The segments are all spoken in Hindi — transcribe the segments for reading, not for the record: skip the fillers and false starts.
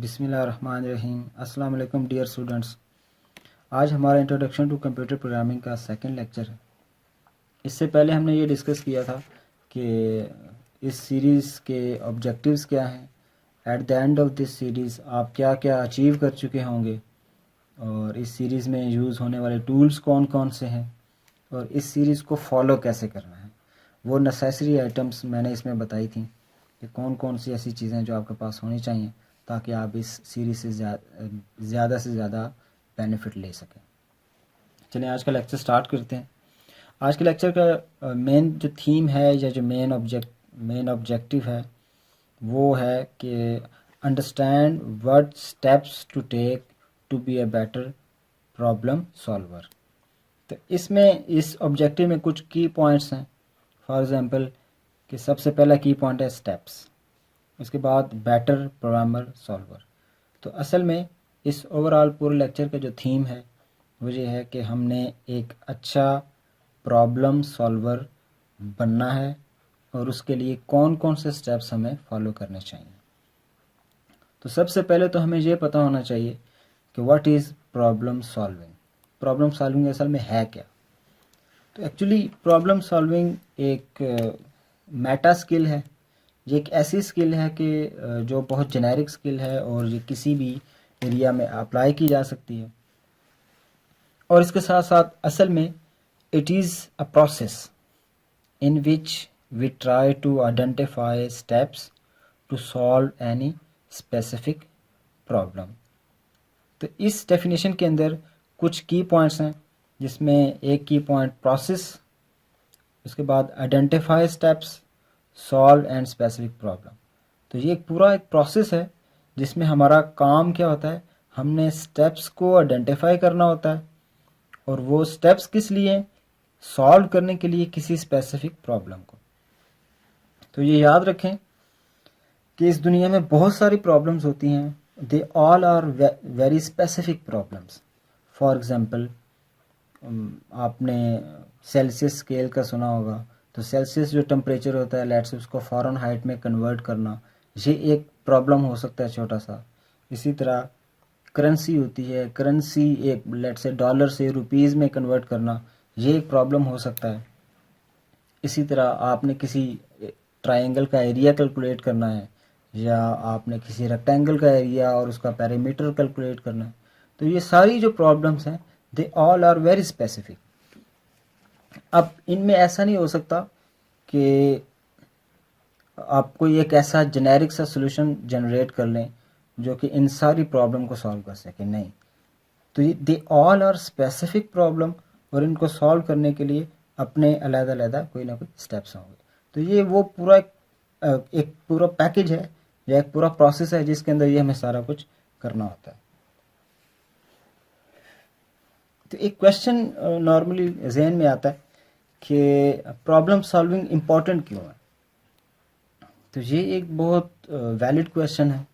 बिस्मिल्लाहिर्रहमानिर्रहीम। अस्सलाम वालेकुम डियर स्टूडेंट्स। आज हमारा इंट्रोडक्शन टू कंप्यूटर प्रोग्रामिंग का सेकंड लेक्चर है। इससे पहले हमने ये डिस्कस किया था कि इस सीरीज़ के ऑब्जेक्टिव्स क्या हैं, at the end of this series आप क्या क्या अचीव कर चुके होंगे, और इस सीरीज़ में यूज़ होने वाले टूल्स कौन कौन से हैं, और इस सीरीज़ को फॉलो कैसे करना है। वो नेसेसरी आइटम्स मैंने इसमें बताई थी कि कौन कौन सी ऐसी चीज़ें जो आपके पास होनी चाहिए ताकि आप इस सीरीज़ से ज़्यादा से ज़्यादा बेनिफिट ले सकें। चलिए आज का लेक्चर स्टार्ट करते हैं। आज के लेक्चर का मेन जो थीम है या जो मेन ऑब्जेक्टिव है वो है कि understand what steps to take to be a better problem solver. तो इसमें इस ऑब्जेक्टिव में कुछ की पॉइंट्स हैं। फॉर एग्ज़ाम्पल कि सबसे पहला की पॉइंट है स्टेप्स, उसके बाद बेटर प्रोग्रामर सॉल्वर। तो असल में इस ओवरऑल पूरे लेक्चर का जो थीम है वो ये है कि हमने एक अच्छा प्रॉब्लम सॉल्वर बनना है और उसके लिए कौन कौन से स्टेप्स हमें फॉलो करने चाहिए। तो सबसे पहले तो हमें ये पता होना चाहिए कि what is problem solving. Problem solving असल में है क्या। तो एक्चुअली प्रॉब्लम सॉल्विंग एक मेटा स्किल है। ये एक ऐसी स्किल है कि जो बहुत जेनेरिक स्किल है और ये किसी भी एरिया में अप्लाई की जा सकती है। और इसके साथ साथ असल में it is a process in which we try to identify steps to solve any specific problem. तो इस डेफिनेशन के अंदर कुछ की पॉइंट्स हैं, जिसमें एक की पॉइंट प्रोसेस, उसके बाद identify steps, solve and specific problem. तो ये एक प्रोसेस है जिसमें हमारा काम क्या होता है, हमने स्टेप्स को आइडेंटिफाई करना होता है और वो स्टेप्स किस लिए, सॉल्व करने के लिए किसी स्पेसिफिक प्रॉब्लम को। तो ये याद रखें कि इस दुनिया में बहुत सारी प्रॉब्लम्स होती हैं, they all are very specific problems. For example आपने सेल्सियस स्केल का सुना होगा। तो सेल्सियस जो टेम्परेचर होता है, लेट्स से उसको फ़ारेनहाइट में कन्वर्ट करना, ये एक प्रॉब्लम हो सकता है छोटा सा। इसी तरह करेंसी होती है, करेंसी एक लेट्स से डॉलर से रुपीज़ में कन्वर्ट करना, ये एक प्रॉब्लम हो सकता है। इसी तरह आपने किसी ट्रायंगल का एरिया कैलकुलेट करना है, या आपने किसी रेक्टेंगल का एरिया और उसका पेरीमीटर कैलकुलेट करना है। तो ये सारी जो प्रॉब्लम्स हैं they all are very specific. अब इनमें ऐसा नहीं हो सकता कि आप कोई एक ऐसा जेनेरिक सा सॉल्यूशन जनरेट कर लें जो कि इन सारी प्रॉब्लम को सॉल्व कर सके, नहीं। तो ये they all are specific problem और इनको सॉल्व करने के लिए अपने अलग-अलग कोई ना कोई स्टेप्स होंगे। तो ये वो पूरा एक पूरा पैकेज है या एक पूरा प्रोसेस है जिसके अंदर ये हमें सारा कुछ करना होता है। तो एक क्वेश्चन नॉर्मली जहन में आता है कि प्रॉब्लम सॉल्विंग इम्पॉर्टेंट क्यों है। तो ये एक बहुत वैलिड क्वेश्चन है।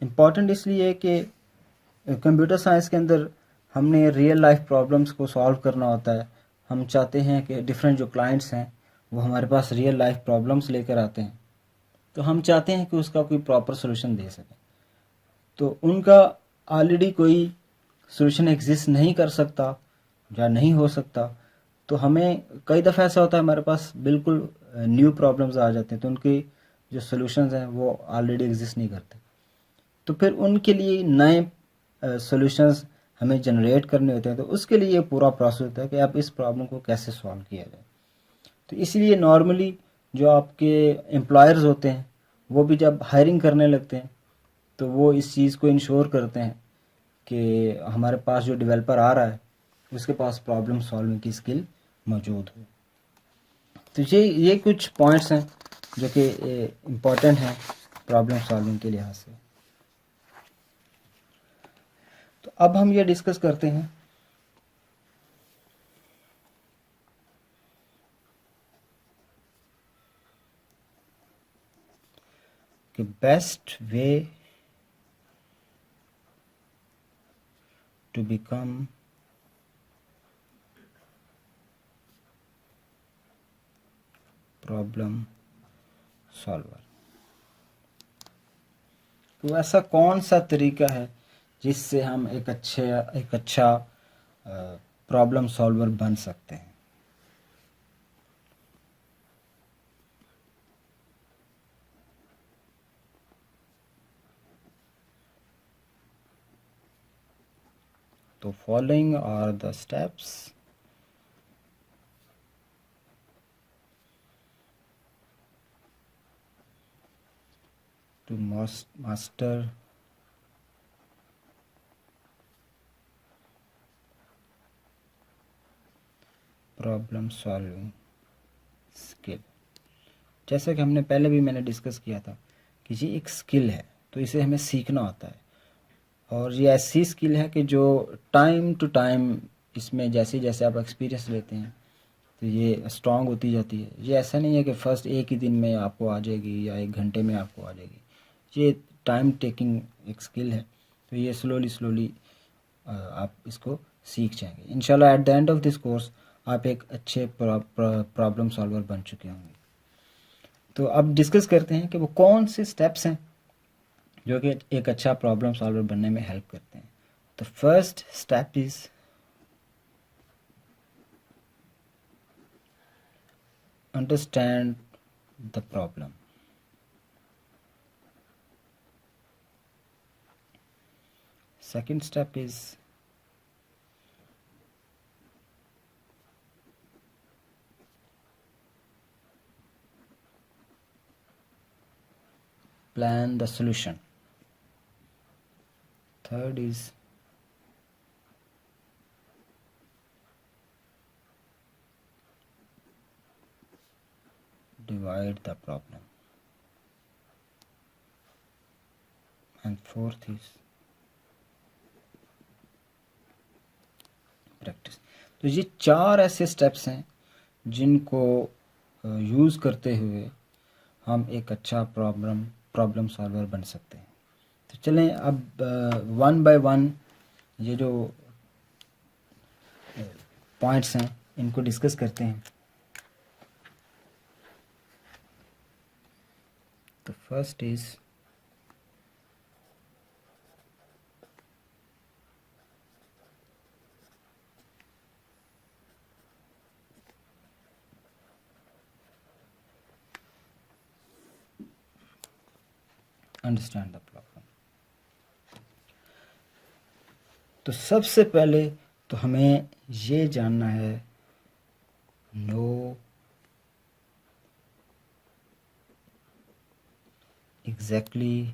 इम्पॉर्टेंट इसलिए कि कंप्यूटर साइंस के अंदर हमने रियल लाइफ प्रॉब्लम्स को सॉल्व करना होता है। हम चाहते हैं कि डिफरेंट जो क्लाइंट्स हैं वो हमारे पास रियल लाइफ प्रॉब्लम्स लेकर आते हैं, तो हम चाहते हैं कि उसका कोई प्रॉपर सोल्यूशन दे सकें। तो उनका ऑलरेडी कोई सोल्यूशन एग्जिस्ट नहीं कर सकता या नहीं हो सकता, तो हमें कई दफ़ा ऐसा होता है हमारे पास बिल्कुल न्यू प्रॉब्लम्स आ जाते हैं, तो उनके जो सोल्यूशंस हैं वो ऑलरेडी एग्जिस्ट नहीं करते। तो फिर उनके लिए नए सॉल्यूशंस हमें जनरेट करने होते हैं। तो उसके लिए ये पूरा प्रोसेस होता है कि आप इस प्रॉब्लम को कैसे सॉल्व किया जाए। तो इसलिए नॉर्मली जो आपके एम्प्लॉयर्स होते हैं वो भी जब हायरिंग करने लगते हैं तो वो इस चीज़ को इंश्योर करते हैं कि हमारे पास जो डेवलपर आ रहा है उसके पास प्रॉब्लम सॉल्विंग की स्किल मौजूद हो। तो ये कुछ पॉइंट्स हैं जो कि इम्पोर्टेंट हैं प्रॉब्लम सॉल्विंग के लिहाज से। तो अब हम ये डिस्कस करते हैं कि best way to become problem solver. तो ऐसा कौन सा तरीका है जिससे हम एक अच्छा प्रॉब्लम सॉल्वर बन सकते हैं? तो following are the steps to master problem solving skill. जैसा कि हमने पहले भी मैंने डिस्कस किया था कि ये एक स्किल है, तो इसे हमें सीखना होता है। और ये ऐसी स्किल है कि जो टाइम टू टाइम इसमें जैसे जैसे आप एक्सपीरियंस लेते हैं तो ये स्ट्रांग होती जाती है। ये ऐसा नहीं है कि फ़र्स्ट एक ही दिन में आपको आ जाएगी या एक घंटे में आपको आ जाएगी। ये टाइम टेकिंग एक स्किल है, तो ये स्लोली स्लोली आप इसको सीख जाएंगे। इंशाल्लाह at the end of this course आप एक अच्छे प्रॉब्लम सॉल्वर बन चुके होंगे। तो अब डिस्कस करते हैं कि वो कौन से स्टेप्स हैं जो कि एक अच्छा प्रॉब्लम सॉल्वर बनने में हेल्प करते हैं। तो first step is understand the problem. Second step is plan the solution. Third is divide the problem. And fourth is practice. तो ये चार ऐसे स्टेप्स हैं जिनको यूज़ करते हुए हम एक अच्छा प्रॉब्लम सॉल्वर बन सकते हैं। तो चलें अब वन बाय वन ये जो पॉइंट्स हैं इनको डिस्कस करते हैं। तो first is understand the problem. तो सबसे पहले तो हमें ये जानना है know exactly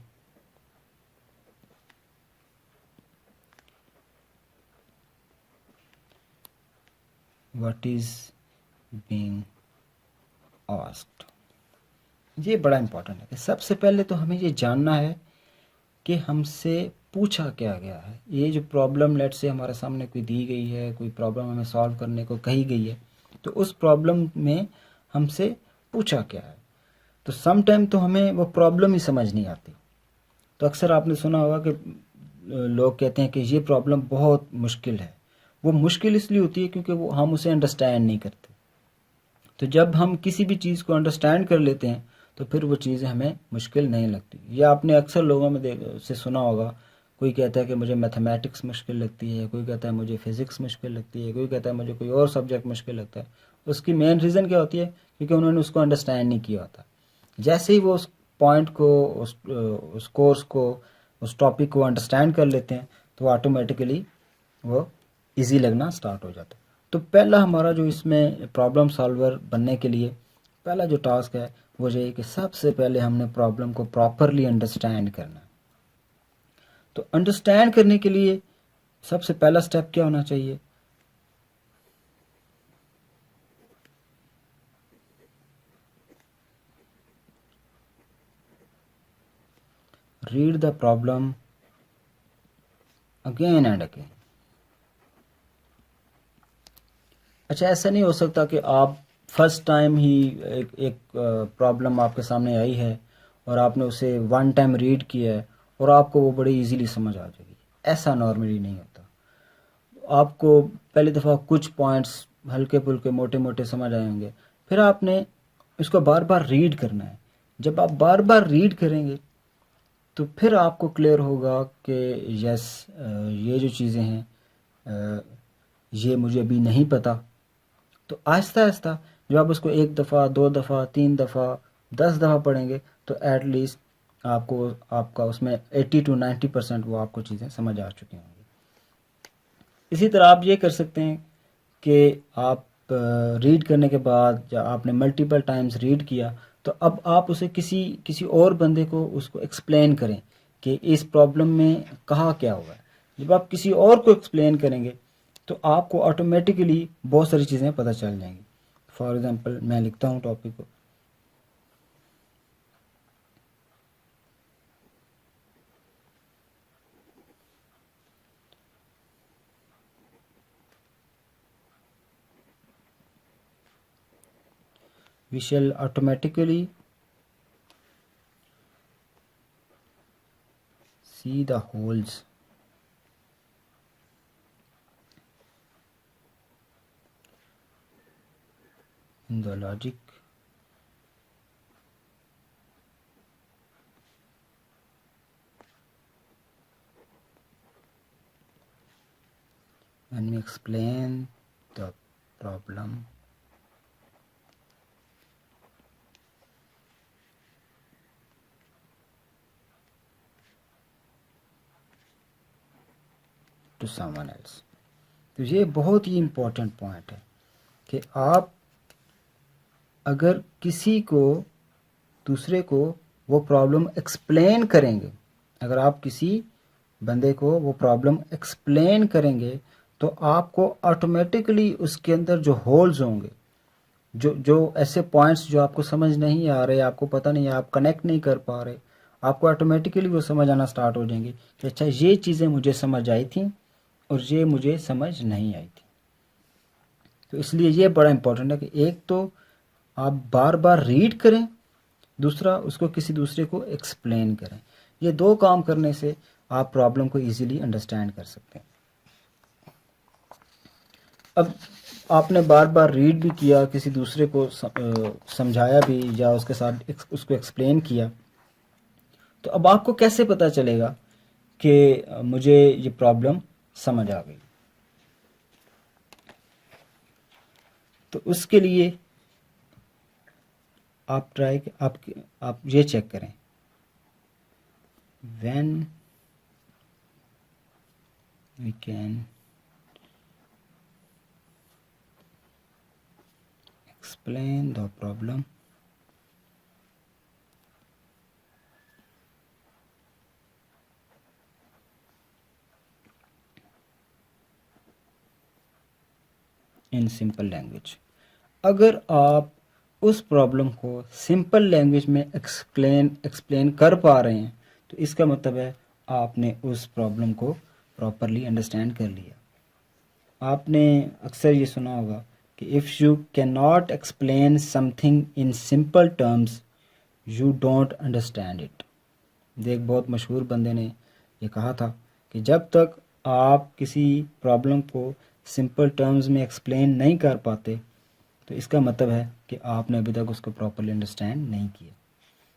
what is being asked. ये बड़ा इम्पोर्टेंट है कि सबसे पहले तो हमें ये जानना है कि हमसे पूछा क्या गया है। ये जो प्रॉब्लम लेट से हमारे सामने कोई दी गई है, कोई प्रॉब्लम हमें सॉल्व करने को कही गई है, तो उस प्रॉब्लम में हमसे पूछा क्या है। तो सम टाइम तो हमें वो प्रॉब्लम ही समझ नहीं आती। तो अक्सर आपने सुना होगा कि लोग कहते हैं कि ये प्रॉब्लम बहुत मुश्किल है। वो मुश्किल इसलिए होती है क्योंकि वो हम उसे अंडरस्टैंड नहीं करते। तो जब हम किसी भी चीज़ को अंडरस्टैंड कर लेते हैं तो फिर वो चीज़ें हमें मुश्किल नहीं लगती। या आपने अक्सर लोगों में से सुना होगा, कोई कहता है कि मुझे मैथमेटिक्स मुश्किल लगती है, कोई कहता है मुझे फ़िज़िक्स मुश्किल लगती है, कोई कहता है मुझे कोई और सब्जेक्ट मुश्किल लगता है। उसकी मेन रीज़न क्या होती है? क्योंकि उन्होंने उसको अंडरस्टैंड नहीं किया होता। जैसे ही वो उस पॉइंट को, उस कोर्स को, उस टॉपिक को अंडरस्टैंड कर लेते हैं तो ऑटोमेटिकली वो इजी लगना स्टार्ट हो जाता है। तो पहला हमारा जो इसमें प्रॉब्लम सॉल्वर बनने के लिए पहला जो टास्क है वो ये है कि सबसे पहले हमने प्रॉब्लम को प्रॉपरली अंडरस्टैंड करना। तो अंडरस्टैंड करने के लिए सबसे पहला स्टेप क्या होना चाहिए? Read the problem again and again. अच्छा, ऐसा नहीं हो सकता कि आप फर्स्ट टाइम ही एक प्रॉब्लम आपके सामने आई है और आपने उसे वन टाइम रीड किया है और आपको वो बड़ी इजीली समझ आ जाएगी। ऐसा नॉर्मली नहीं होता। आपको पहली दफ़ा कुछ पॉइंट्स हल्के फुल्के मोटे मोटे समझ आएंगे, फिर आपने इसको बार बार रीड करना है। जब आप बार बार रीड करेंगे तो फिर आपको क्लियर होगा कि यस, ये जो चीज़ें हैं ये मुझे अभी नहीं पता। तो आहिस्ता आहिस्ता जब आप उसको 1 दफ़ा 2 दफ़ा 3 दफ़ा 10 दफ़ा पढ़ेंगे तो एट लीस्ट आपको आपका उसमें 80 to 90% वो आपको चीज़ें समझ आ चुकी होंगी। इसी तरह आप ये कर सकते हैं कि आप रीड करने के बाद या आपने मल्टीपल टाइम्स रीड किया तो अब आप उसे किसी किसी और बंदे को उसको एक्सप्लेन करें कि इस प्रॉब्लम में कहा क्या हुआ है। जब आप किसी और को एक्सप्लेन करेंगे तो आपको ऑटोमेटिकली बहुत सारी चीज़ें पता चल जाएंगी। फॉर एग्ज़ाम्पल मैं लिखता हूँ टॉपिक को, we shall automatically see the holes in the logic when we explain the problem to someone else। तो ये बहुत ही इम्पोर्टेंट पॉइंट है कि आप अगर किसी को दूसरे को वो प्रॉब्लम एक्सप्लेन करेंगे, अगर आप किसी बंदे को वो प्रॉब्लम एक्सप्लेन करेंगे तो आपको ऑटोमेटिकली उसके अंदर जो होल्स होंगे, जो जो ऐसे पॉइंट्स जो आपको समझ नहीं आ रहे, आपको पता नहीं, आप कनेक्ट नहीं कर पा रहे, आपको ऑटोमेटिकली वो समझ आना स्टार्ट हो जाएंगे कि अच्छा ये चीज़ें मुझे समझ आई थी और ये मुझे समझ नहीं आई थी। तो इसलिए ये बड़ा इंपॉर्टेंट है कि एक तो आप बार बार रीड करें, दूसरा उसको किसी दूसरे को एक्सप्लेन करें। ये दो काम करने से आप प्रॉब्लम को इजीली अंडरस्टैंड कर सकते हैं। अब आपने बार बार रीड भी किया, किसी दूसरे को समझाया भी या उसके साथ उसको एक्सप्लेन किया, तो अब आपको कैसे पता चलेगा कि मुझे ये प्रॉब्लम समझ आ गई। तो उसके लिए आप आप ये चेक करें, when we can explain the problem in simple language। अगर आप उस प्रॉब्लम को सिंपल लैंग्वेज में एक्सप्लेन कर पा रहे हैं तो इसका मतलब है आपने उस प्रॉब्लम को प्रॉपरली अंडरस्टैंड कर लिया। आपने अक्सर ये सुना होगा कि if you can not explain something in simple terms you don't understand it. एक बहुत मशहूर बंदे ने ये कहा था कि जब तक आप किसी प्रॉब्लम को सिंपल टर्म्स में एक्सप्लेन नहीं कर पाते तो इसका मतलब है कि आपने अभी तक उसको प्रॉपरली अंडरस्टैंड नहीं किया।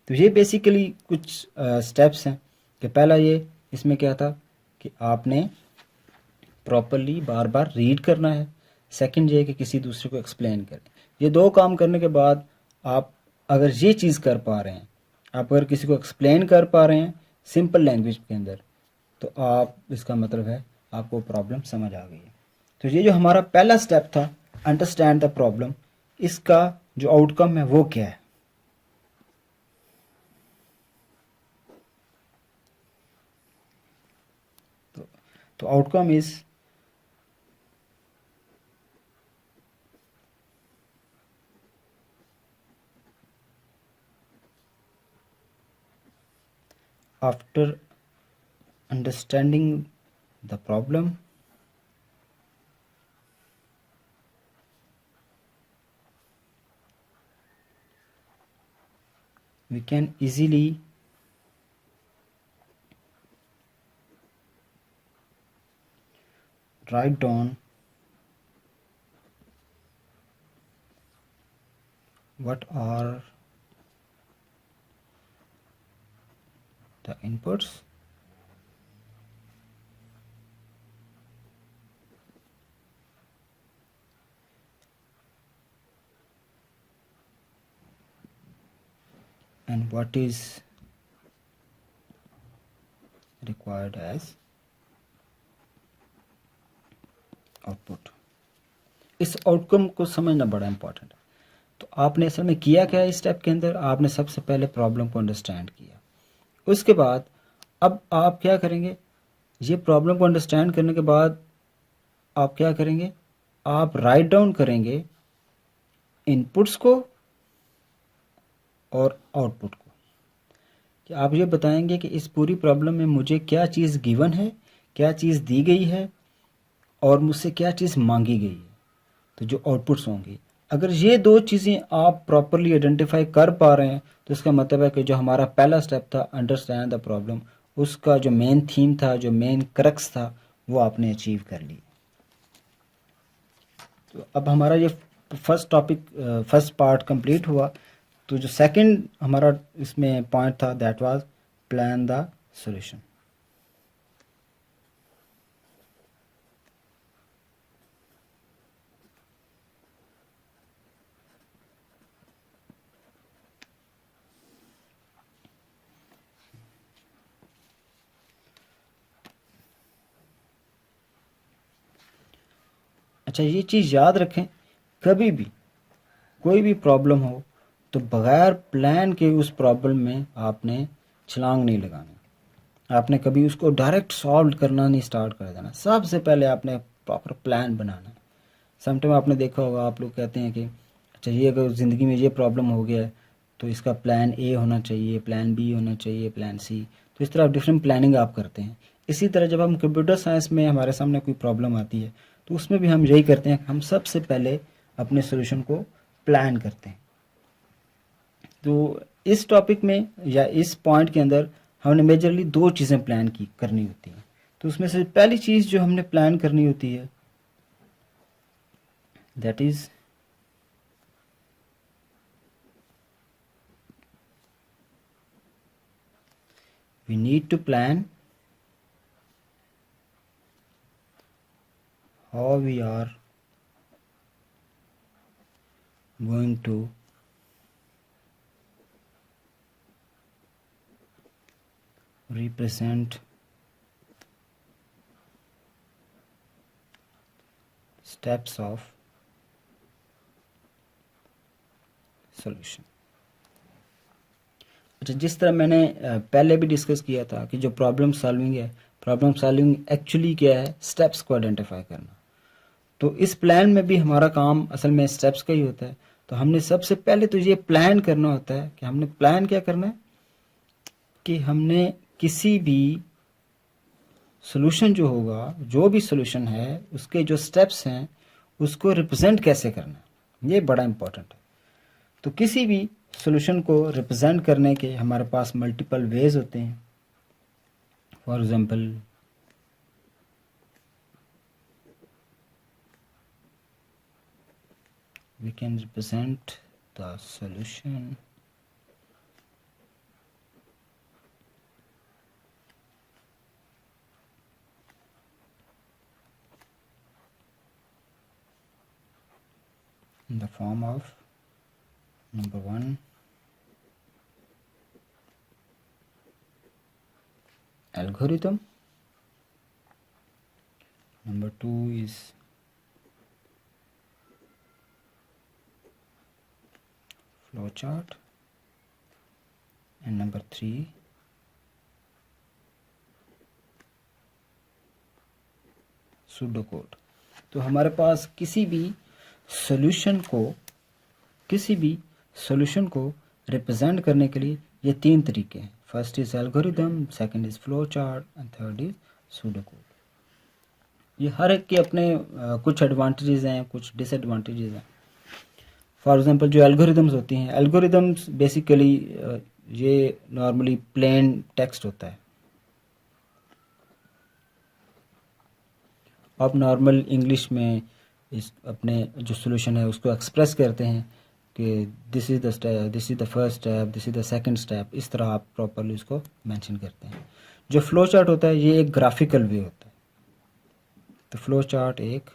तो ये बेसिकली कुछ स्टेप्स हैं कि पहला ये इसमें क्या था कि आपने प्रॉपरली बार बार रीड करना है, सेकंड ये कि किसी दूसरे को एक्सप्लेन करें। ये दो काम करने के बाद आप अगर ये चीज़ कर पा रहे हैं, आप अगर किसी को एक्सप्लेन कर पा रहे हैं सिंपल लैंग्वेज के अंदर, तो आप इसका मतलब है आपको प्रॉब्लम समझ आ गई है। तो ये जो हमारा पहला स्टेप था अंडरस्टैंड द प्रॉब्लम, इसका जो आउटकम है वो क्या है? तो outcome is after understanding the problem we can easily write down what are the inputs and what is required as output. इस आउटकम को समझना बड़ा इंपॉर्टेंट है। तो आपने असल में किया क्या है इस स्टेप के अंदर, आपने सबसे पहले प्रॉब्लम को अंडरस्टैंड किया। उसके बाद अब आप क्या करेंगे, ये प्रॉब्लम को अंडरस्टैंड करने के बाद आप क्या करेंगे, आप राइट डाउन करेंगे इनपुट्स को और आउटपुट को। कि आप ये बताएंगे कि इस पूरी प्रॉब्लम में मुझे क्या चीज़ गिवन है, क्या चीज़ दी गई है और मुझसे क्या चीज़ मांगी गई है। तो जो आउटपुट्स होंगे, अगर ये दो चीज़ें आप प्रॉपरली आइडेंटिफाई कर पा रहे हैं तो इसका मतलब है कि जो हमारा पहला स्टेप था अंडरस्टैंड द प्रॉब्लम, उसका जो मेन थीम था, जो मेन क्रक्स था, वो आपने अचीव कर लिया। तो अब हमारा ये first topic, first part complete हुआ। तो जो सेकंड हमारा इसमें पॉइंट था that was plan the solution. अच्छा, ये चीज़ याद रखें, कभी भी कोई भी प्रॉब्लम हो तो बगैर प्लान के उस प्रॉब्लम में आपने छलांग नहीं लगानी। आपने कभी उसको डायरेक्ट सॉल्व करना नहीं स्टार्ट कर देना। सबसे पहले आपने प्रॉपर प्लान बनाना है। समटाइम आपने देखा होगा, आप लोग कहते हैं कि अच्छा ये अगर ज़िंदगी में ये प्रॉब्लम हो गया है तो इसका प्लान ए होना चाहिए, प्लान बी होना चाहिए, प्लान सी। तो इस तरह डिफरेंट प्लानिंग आप करते हैं। इसी तरह जब हम कंप्यूटर साइंस में हमारे सामने कोई प्रॉब्लम आती है तो उसमें भी हम यही करते हैं, हम सबसे पहले अपने सोल्यूशन को प्लान करते हैं। तो इस टॉपिक में या इस पॉइंट के अंदर हमने मेजरली दो चीज़ें प्लान की करनी होती हैं। तो उसमें से पहली चीज़ जो हमने प्लान करनी होती है that is we need to plan how we are going to represent steps of solution। अच्छा, जिस तरह मैंने पहले भी डिस्कस किया था कि जो प्रॉब्लम सॉल्विंग है, प्रॉब्लम सॉल्विंग एक्चुअली क्या है, स्टेप्स को आइडेंटिफाई करना। तो इस प्लान में भी हमारा काम असल में स्टेप्स का ही होता है। तो हमने सबसे पहले तो ये प्लान करना होता है कि हमने प्लान क्या करना है, कि हमने किसी भी सोल्यूशन जो होगा, जो भी सोल्यूशन है, उसके जो स्टेप्स हैं उसको रिप्रेजेंट कैसे करना है, ये बड़ा इंपॉर्टेंट है। तो किसी भी सोल्यूशन को रिप्रेजेंट करने के हमारे पास मल्टीपल वेज होते हैं। For example we can represent the solution in the form of number 1 algorithm, number 2 is flowchart, and number 3 pseudo code. तो हमारे पास किसी भी सॉल्यूशन को रिप्रेजेंट करने के लिए ये तीन तरीके हैं। First is algorithm, second is flow chart and third is pseudo code. ये हर एक के अपने कुछ एडवांटेजेस हैं, कुछ डिसएडवांटेजेस हैं। फॉर एग्जांपल जो एल्गोरिदम्स होती हैं, एल्गोरिदम्स बेसिकली ये नॉर्मली प्लेन टेक्स्ट होता है। आप नॉर्मल इंग्लिश में इस अपने जो सोल्यूशन है उसको एक्सप्रेस करते हैं। कि this is the step, this is the first step, this is the second step, इस तरह आप प्रॉपरली उसको मेंशन करते हैं। जो फ्लो चार्ट होता है ये एक ग्राफिकल वे होता है। तो फ्लो चार्ट एक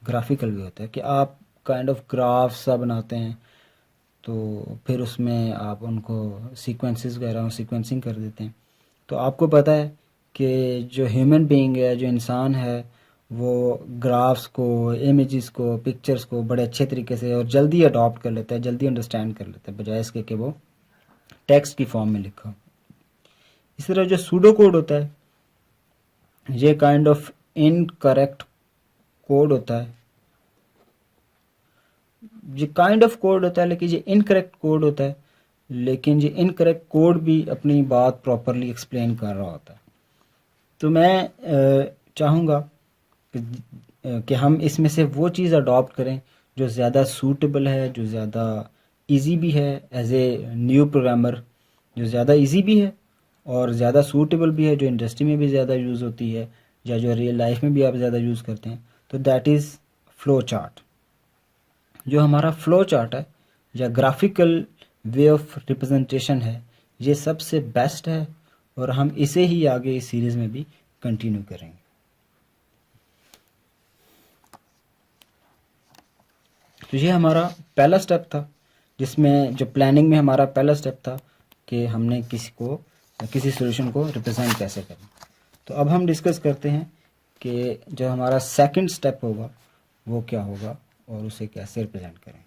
ग्राफिकल वे होता है कि आप काइंड ऑफ ग्राफ सा बनाते हैं, तो फिर उसमें आप उनको सीक्वेंसेस वगैरह सीक्वेंसिंग कर देते हैं। तो आपको पता है कि जो ह्यूमन बीइंग है, जो इंसान है, वो ग्राफ्स को, इमेजेस को, पिक्चर्स को बड़े अच्छे तरीके से और जल्दी अडॉप्ट कर लेता है, जल्दी अंडरस्टैंड कर लेता है, बजाय इसके कि वो टेक्स्ट की फॉर्म में लिखा हो। इस तरह जो सूडो कोड होता है ये काइंड ऑफ इनकरेक्ट कोड होता है, ये काइंड ऑफ कोड होता है लेकिन ये इनकरेक्ट कोड होता है, लेकिन ये इनकरेक्ट कोड भी अपनी बात प्रॉपरली एक्सप्लेन कर रहा होता है। तो मैं चाहूँगा कि हम इसमें से वो चीज़ अडॉप्ट करें जो ज़्यादा सूटेबल है, जो ज़्यादा इजी भी है एज ए न्यू प्रोग्रामर, जो ज़्यादा इजी भी है और ज़्यादा सूटेबल भी है, जो इंडस्ट्री में भी ज़्यादा यूज़ होती है या जो रियल लाइफ में भी आप ज़्यादा यूज़ करते हैं। तो दैट इज़ फ्लो चार्ट। जो हमारा फ्लो चार्ट है या ग्राफिकल वे ऑफ रिप्रेजेंटेशन है, ये सबसे बेस्ट है और हम इसे ही आगे इस सीरीज़ में भी कंटिन्यू करेंगे। तो ये हमारा पहला स्टेप था, जिसमें जो प्लानिंग में हमारा पहला स्टेप था कि हमने किसी सॉल्यूशन को रिप्रेजेंट कैसे करें। तो अब हम डिस्कस करते हैं कि जो हमारा सेकंड स्टेप होगा वो क्या होगा और उसे कैसे रिप्रेजेंट करें।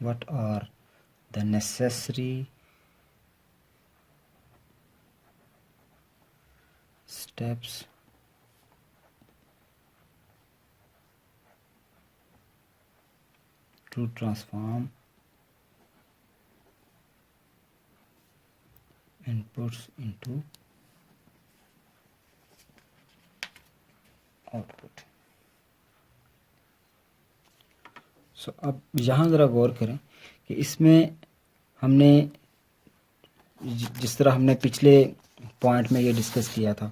What are the necessary steps to transform inputs into output. So अब यहाँ ज़रा गौर करें कि इसमें हमने जिस तरह हमने पिछले पॉइंट में ये डिस्कस किया था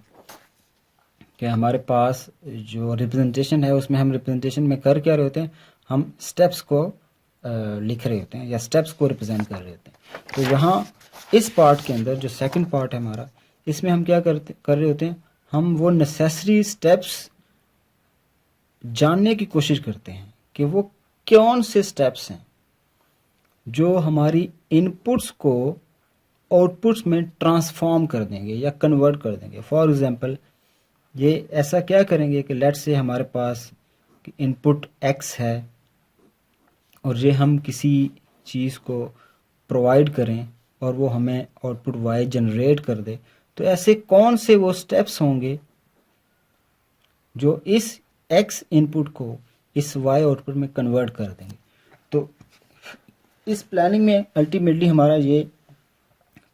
कि हमारे पास जो रिप्रेजेंटेशन है उसमें हम रिप्रेजेंटेशन में कर क्या रहे होते हैं, हम स्टेप्स को लिख रहे होते हैं या स्टेप्स को रिप्रेजेंट कर रहे होते हैं। तो यहाँ इस पार्ट के अंदर जो सेकंड पार्ट है हमारा, इसमें हम क्या कर रहे होते हैं, हम वो नेसेसरी स्टेप्स जानने की कोशिश करते हैं कि वो कौन से स्टेप्स हैं जो हमारी इनपुट्स को आउटपुट्स में ट्रांसफॉर्म कर देंगे या कन्वर्ट कर देंगे। फॉर एग्जांपल ये ऐसा क्या करेंगे कि लेट्स से हमारे पास इनपुट x है और ये हम किसी चीज़ को प्रोवाइड करें और वो हमें आउटपुट y जनरेट कर दे। तो ऐसे कौन से वो स्टेप्स होंगे जो इस x इनपुट को इस y आउटपुट में कन्वर्ट कर देंगे। तो इस प्लानिंग में अल्टीमेटली हमारा ये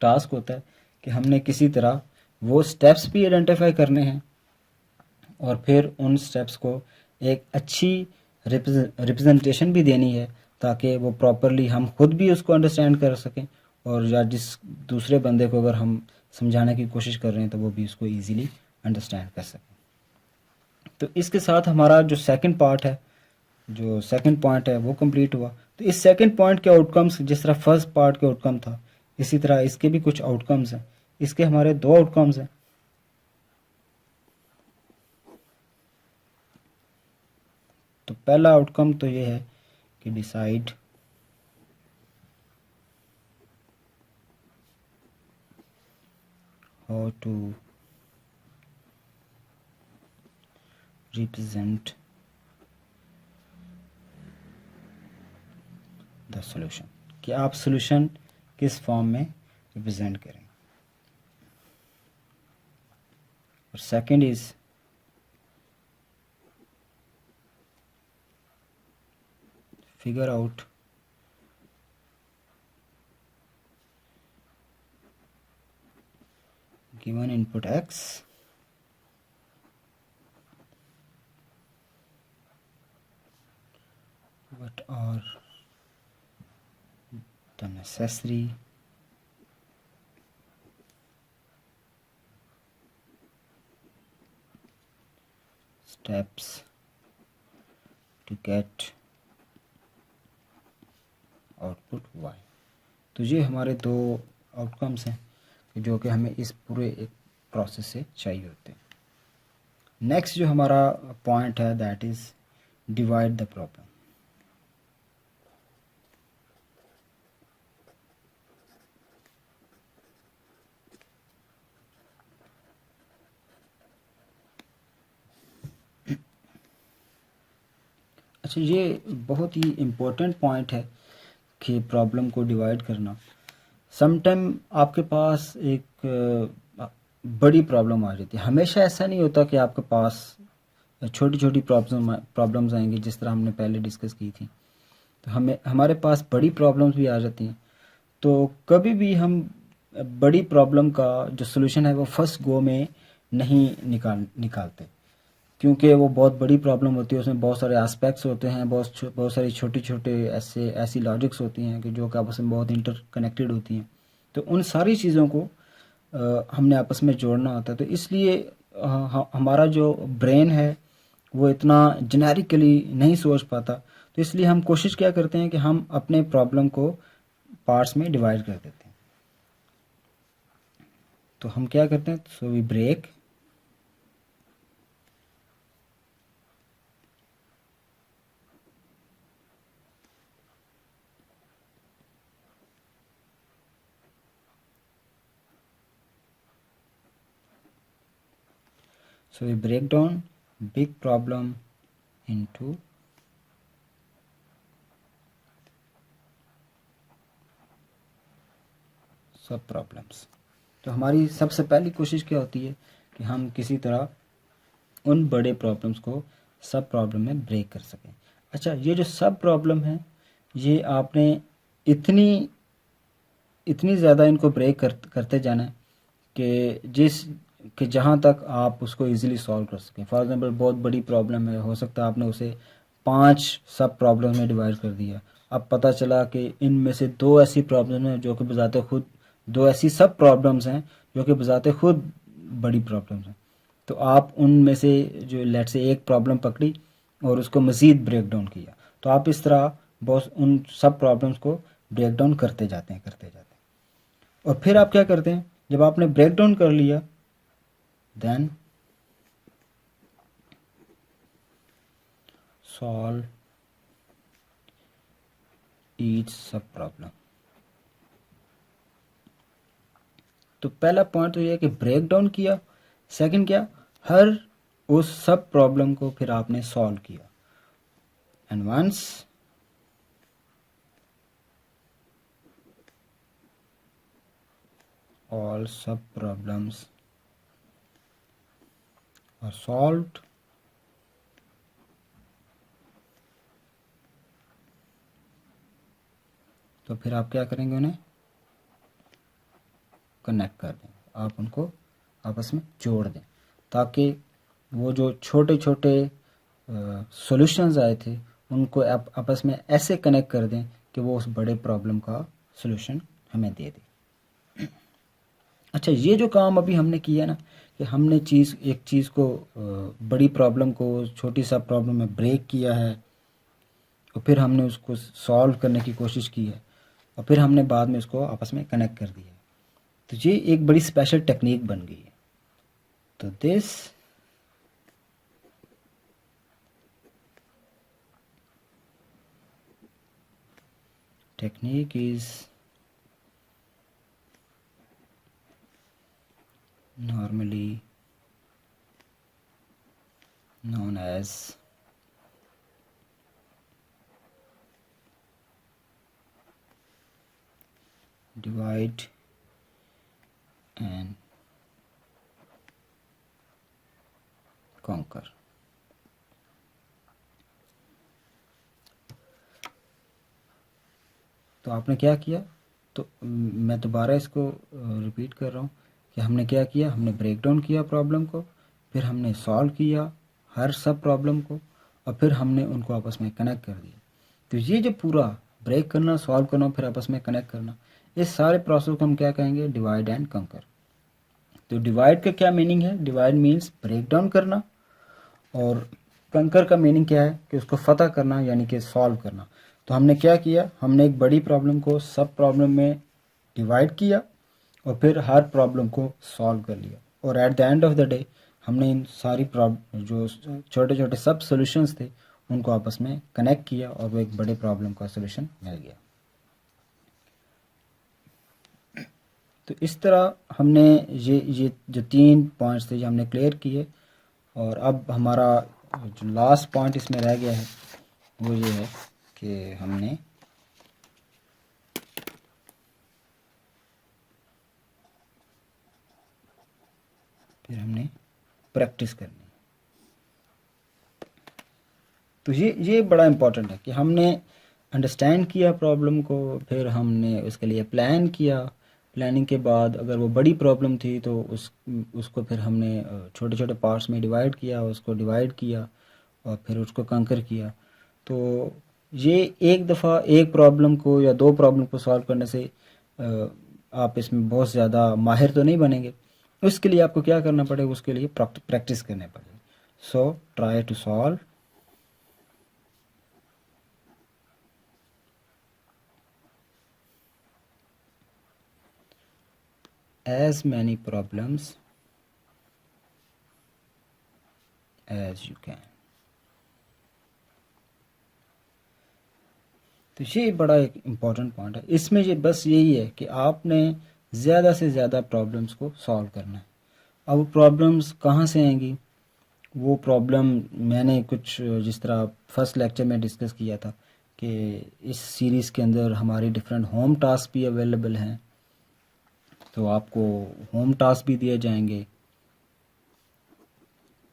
टास्क होता है कि हमने किसी तरह वो स्टेप्स भी आइडेंटिफाई करने हैं और फिर उन स्टेप्स को एक अच्छी रिप्रेजेंटेशन भी देनी है ताकि वो प्रॉपरली हम खुद भी उसको अंडरस्टैंड कर सकें और या जिस दूसरे बंदे को अगर हम समझाने की कोशिश कर रहे हैं तो वो भी उसको ईज़िली अंडरस्टैंड कर सकें। तो इसके साथ हमारा जो सेकंड पार्ट है, जो सेकंड पॉइंट है वो कंप्लीट हुआ। तो इस सेकंड पॉइंट के आउटकम्स जिस तरह फर्स्ट पार्ट के आउटकम था, इसी तरह इसके भी कुछ आउटकम्स हैं। इसके हमारे दो आउटकम्स हैं। तो पहला आउटकम तो ये है कि decide how to represent the solution, कि आप सॉल्यूशन किस फॉर्म में रिप्रेजेंट करें। और second is figure out given input x, what are the necessary steps to get output y। तो ये हमारे दो आउटकम्स हैं जो कि हमें इस पूरे एक प्रोसेस से चाहिए होते हैं। नेक्स्ट जो हमारा पॉइंट है that is divide the problem. अच्छा, ये बहुत ही इम्पोर्टेंट पॉइंट है कि प्रॉब्लम को डिवाइड करना। समटाइम आपके पास एक बड़ी प्रॉब्लम आ जाती है। हमेशा ऐसा नहीं होता कि आपके पास छोटी छोटी प्रॉब्लम्स आएंगी, जिस तरह हमने पहले डिस्कस की थी। तो हमारे पास बड़ी प्रॉब्लम्स भी आ जाती हैं। तो कभी भी हम बड़ी प्रॉब्लम का जो सोल्यूशन है वो फर्स्ट गो में नहीं निकालते, क्योंकि वो बहुत बड़ी प्रॉब्लम होती है। उसमें बहुत सारे एस्पेक्ट्स होते हैं, बहुत सारी छोटी छोटे ऐसी लॉजिक्स होती हैं कि जो कि आपस में बहुत इंटरकनेक्टेड होती हैं। तो उन सारी चीज़ों को हमने आपस में जोड़ना होता है। तो इसलिए हमारा जो ब्रेन है वो इतना जेनेरिकली नहीं सोच पाता। तो इसलिए हम कोशिश क्या करते हैं कि हम अपने प्रॉब्लम को पार्ट्स में डिवाइड कर देते हैं। तो हम क्या करते हैं, so we break down big problem into sub problems. तो हमारी सबसे पहली कोशिश क्या होती है कि हम किसी तरह उन बड़े प्रॉब्लम्स को सब प्रॉब्लम में ब्रेक कर सकें। अच्छा, ये जो सब प्रॉब्लम है ये आपने इतनी ज़्यादा इनको ब्रेक करते जाना है कि जहाँ तक आप उसको इजीली सॉल्व कर सकें। फॉर एग्जांपल, बहुत बड़ी प्रॉब्लम है, हो सकता है आपने उसे 5 सब प्रॉब्लम में डिवाइड कर दिया। अब पता चला कि इनमें से 2 ऐसी प्रॉब्लम हैं जो कि बजाते खुद 2 ऐसी सब प्रॉब्लम्स हैं जो कि बजाते खुद बड़ी प्रॉब्लम्स हैं। तो आप उनमें से जो लेट से एक प्रॉब्लम पकड़ी और उसको मज़ीद ब्रेक डाउन किया। तो आप इस तरह बहुत उन सब प्रॉब्लम्स को ब्रेक डाउन करते जाते हैं। और फिर आप क्या करते हैं, जब आपने ब्रेक डाउन कर लिया, देन सॉल्व ईच सब प्रॉब्लम। तो पहला पॉइंट तो ये है कि ब्रेक डाउन किया। सेकंड क्या, हर उस सब प्रॉब्लम को फिर आपने सॉल्व किया। And once all sub problems are solved, तो फिर आप क्या करेंगे, उन्हें कनेक्ट कर दें। आप उनको आपस में जोड़ दें ताकि वो जो छोटे छोटे सॉल्यूशंस आए थे उनको आप आपस में ऐसे कनेक्ट कर दें कि वो उस बड़े प्रॉब्लम का सॉल्यूशन हमें दे दे। अच्छा, ये जो काम अभी हमने किया ना कि हमने एक चीज़ को बड़ी प्रॉब्लम को छोटी सा प्रॉब्लम में ब्रेक किया है और फिर हमने उसको सॉल्व करने की कोशिश की है और फिर हमने बाद में उसको आपस में कनेक्ट कर दिया। तो ये एक बड़ी स्पेशल टेक्निक बन गई है। तो this technique is normally known as divide and conquer। तो आपने क्या किया, तो मैं दोबारा इसको रिपीट कर रहा हूँ कि हमने क्या किया, हमने ब्रेक डाउन किया प्रॉब्लम को, फिर हमने सॉल्व किया हर सब प्रॉब्लम को, और फिर हमने उनको आपस में कनेक्ट कर दिया। तो ये जो पूरा ब्रेक करना, सॉल्व करना, फिर आपस में कनेक्ट करना, इस सारे प्रोसेस को हम क्या कहेंगे, डिवाइड एंड कंकर। तो डिवाइड का क्या मीनिंग है, डिवाइड मीन्स ब्रेक डाउन करना, और कंकर का मीनिंग क्या है कि उसको फतह करना, यानी कि सॉल्व करना। तो हमने क्या किया, हमने एक बड़ी प्रॉब्लम को सब प्रॉब्लम में डिवाइड किया और फिर हर प्रॉब्लम को सॉल्व कर लिया, और at the end of the day हमने इन सारी जो छोटे छोटे सब सॉल्यूशंस थे उनको आपस में कनेक्ट किया और वो एक बड़े प्रॉब्लम का सॉल्यूशन मिल गया। तो इस तरह हमने ये जो 3 पॉइंट्स थे ये हमने क्लियर किए, और अब हमारा जो लास्ट पॉइंट इसमें रह गया है वो ये है कि हमने प्रैक्टिस करनी है। तो ये बड़ा इम्पोर्टेंट है कि हमने अंडरस्टैंड किया प्रॉब्लम को, फिर हमने उसके लिए प्लान किया, प्लानिंग के बाद अगर वो बड़ी प्रॉब्लम थी तो उसको फिर हमने छोटे छोटे पार्ट्स में डिवाइड किया, उसको डिवाइड किया और फिर उसको कंकर किया। तो ये एक दफ़ा एक प्रॉब्लम को या 2 प्रॉब्लम को सॉल्व करने से आप इसमें बहुत ज़्यादा माहिर तो नहीं बनेंगे। उसके लिए आपको क्या करना पड़ेगा, उसके लिए प्रैक्टिस करनी पड़ेगी। So try to solve as many problems as you can। तो ये बड़ा एक इम्पॉर्टेंट पॉइंट है। इसमें ये बस यही है कि आपने ज़्यादा से ज़्यादा प्रॉब्लम्स को सॉल्व करना है। अब प्रॉब्लम्स कहाँ से आएंगी, वो प्रॉब्लम मैंने कुछ जिस तरह फर्स्ट लेक्चर में डिस्कस किया था कि इस सीरीज़ के अंदर हमारी डिफरेंट होम टास्क भी अवेलेबल हैं। तो आपको होम टास्क भी दिए जाएंगे।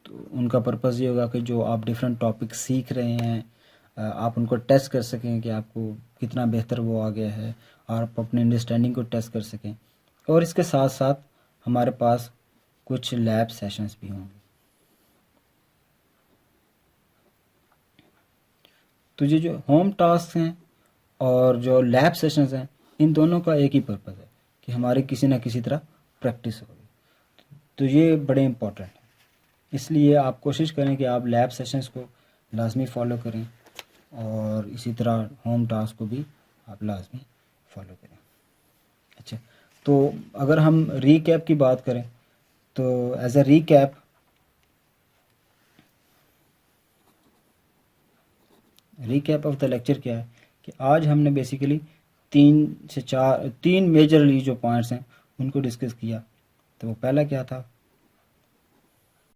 तो उनका पर्पज़ ये होगा कि जो आप डिफरेंट टॉपिक सीख रहे हैं आप उनको टेस्ट कर सकें कि आपको कितना बेहतर वो आ गया है, और आप अपनी अंडरस्टैंडिंग को टेस्ट कर सकें। और इसके साथ साथ हमारे पास कुछ लैब सेशंस भी होंगे। तो ये जो होम टास्क हैं और जो लैब सेशंस हैं, इन दोनों का एक ही पर्पज़ है कि हमारी किसी ना किसी तरह प्रैक्टिस होगी। तो ये बड़े इम्पोर्टेंट है, इसलिए आप कोशिश करें कि आप लैब सेशंस को लाजमी फ़ॉलो करें, और इसी तरह होम टास्क को भी आप लाजमी फ़ॉलो करें। अच्छा, तो अगर हम रीकैप की बात करें तो as a recap of the lecture क्या है कि आज हमने बेसिकली 3 मेजरली जो पॉइंट्स हैं उनको डिस्कस किया। तो वो पहला क्या था